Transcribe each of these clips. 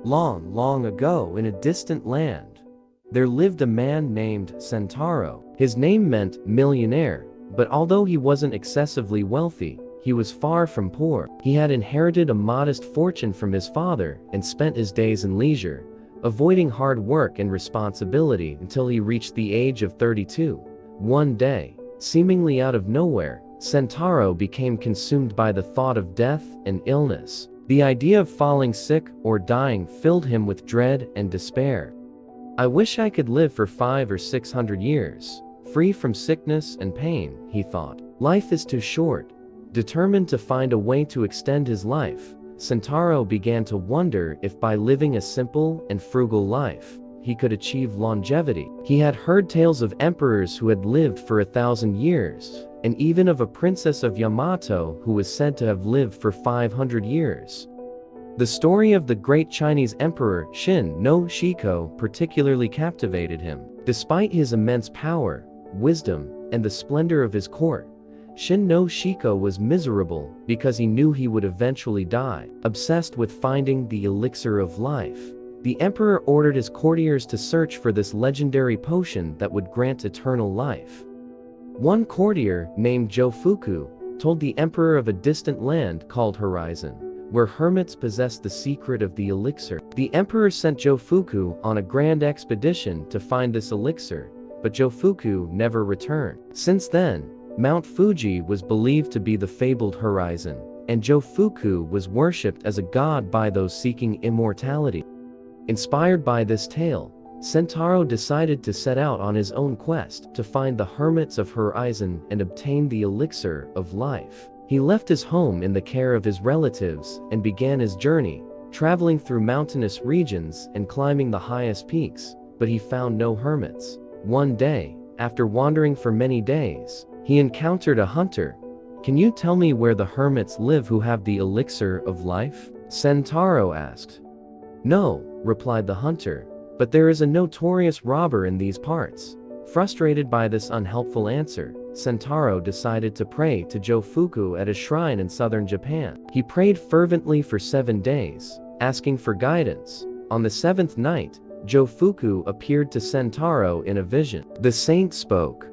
Long, long ago in a distant land, there lived a man named Sentaro. His name meant millionaire, but although he wasn't excessively wealthy, he was far from poor. He had inherited a modest fortune from his father and spent his days in leisure, avoiding hard work and responsibility until he reached the age of 32. One day, seemingly out of nowhere, Sentaro became consumed by the thought of death and illness. The idea of falling sick or dying filled him with dread and despair. "I wish I could live for 500 or 600 years, free from sickness and pain," he thought. Life is too short. Determined to find a way to extend his life, Sentaro began to wonder if by living a simple and frugal life, he could achieve longevity. He had heard tales of emperors who had lived for 1,000 years, and even of a princess of Yamato who was said to have lived for 500 years. The story of the great Chinese emperor Shin no Shiko particularly captivated him. Despite his immense power, wisdom, and the splendor of his court, Shin no Shiko was miserable because he knew he would eventually die. Obsessed with finding the Elixir of Life, the emperor ordered his courtiers to search for this legendary potion that would grant eternal life. One courtier, named Jofuku, told the emperor of a distant land called Horizon, where hermits possessed the secret of the elixir. The emperor sent Jofuku on a grand expedition to find this elixir, but Jofuku never returned. Since then, Mount Fuji was believed to be the fabled Horizon, and Jofuku was worshipped as a god by those seeking immortality. Inspired by this tale, Sentaro decided to set out on his own quest to find the hermits of Horizon and obtain the Elixir of Life. He left his home in the care of his relatives and began his journey, traveling through mountainous regions and climbing the highest peaks, but he found no hermits. One day, after wandering for many days, he encountered a hunter. "Can you tell me where the hermits live who have the Elixir of Life?" Sentaro asked. "No," replied the hunter, "but there is a notorious robber in these parts." Frustrated by this unhelpful answer, Sentaro decided to pray to Jofuku at a shrine in southern Japan. He prayed fervently for 7 days, asking for guidance. On the 7th night, Jofuku appeared to Sentaro in a vision. The saint spoke.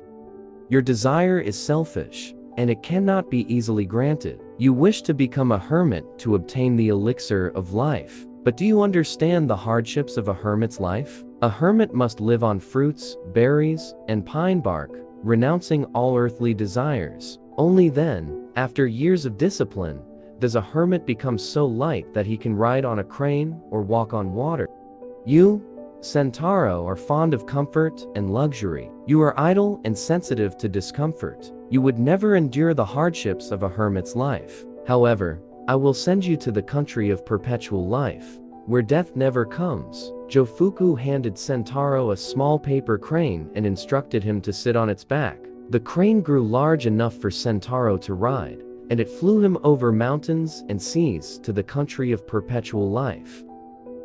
"Your desire is selfish, and it cannot be easily granted. You wish to become a hermit to obtain the elixir of life. But do you understand the hardships of a hermit's life? A hermit must live on fruits, berries, and pine bark, renouncing all earthly desires. Only then, after years of discipline, does a hermit become so light that he can ride on a crane or walk on water. You, Sentaro, are fond of comfort and luxury. You are idle and sensitive to discomfort. You would never endure the hardships of a hermit's life. However, I will send you to the country of perpetual life, where death never comes." Jofuku handed Sentaro a small paper crane and instructed him to sit on its back. The crane grew large enough for Sentaro to ride, and it flew him over mountains and seas to the country of perpetual life.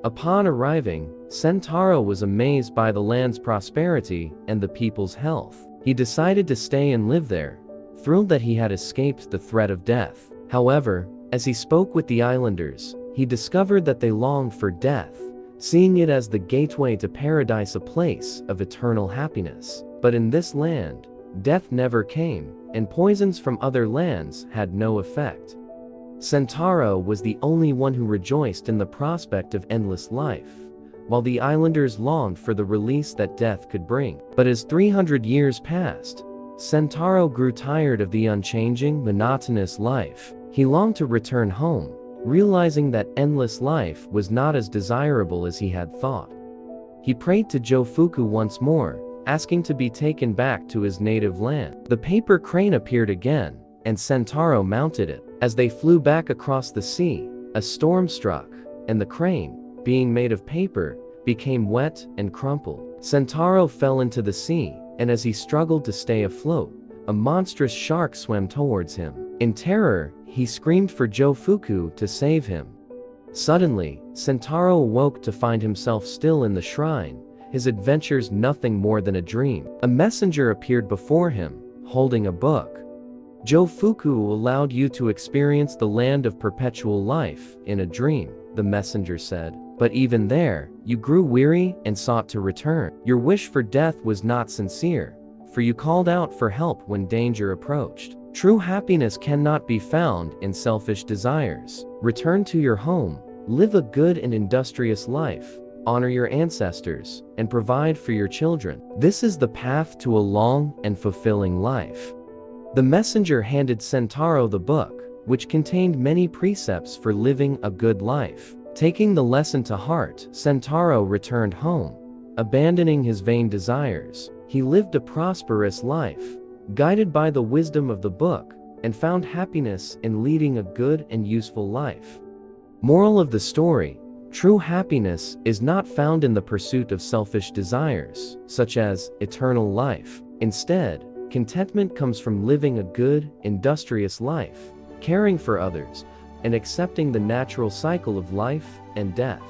Upon arriving, Sentaro was amazed by the land's prosperity and the people's health. He decided to stay and live there, thrilled that he had escaped the threat of death. However, as he spoke with the islanders, he discovered that they longed for death, seeing it as the gateway to paradise, a place of eternal happiness. But in this land, death never came, and poisons from other lands had no effect. Sentaro was the only one who rejoiced in the prospect of endless life, while the islanders longed for the release that death could bring. But as 300 years passed, Sentaro grew tired of the unchanging, monotonous life. He longed to return home, realizing that endless life was not as desirable as he had thought. He prayed to Jofuku once more, asking to be taken back to his native land. The paper crane appeared again, and Sentaro mounted it. As they flew back across the sea, a storm struck, and the crane, being made of paper, became wet and crumpled. Sentaro fell into the sea, and as he struggled to stay afloat, a monstrous shark swam towards him. In terror, he screamed for Jofuku to save him. Suddenly, Sentaro awoke to find himself still in the shrine, his adventures nothing more than a dream. A messenger appeared before him, holding a book. "Jofuku allowed you to experience the land of perpetual life in a dream," the messenger said. But even there, you grew weary and sought to return. Your wish for death was not sincere, for you called out for help when danger approached. True happiness cannot be found in selfish desires. Return to your home, live a good and industrious life, honor your ancestors, and provide for your children. This is the path to a long and fulfilling life. The messenger handed Sentaro the book, which contained many precepts for living a good life. Taking the lesson to heart, Sentaro returned home. Abandoning his vain desires, he lived a prosperous life, guided by the wisdom of the book, and found happiness in leading a good and useful life. Moral of the story: true happiness is not found in the pursuit of selfish desires, such as eternal life. Instead, contentment comes from living a good, industrious life, caring for others, and accepting the natural cycle of life and death.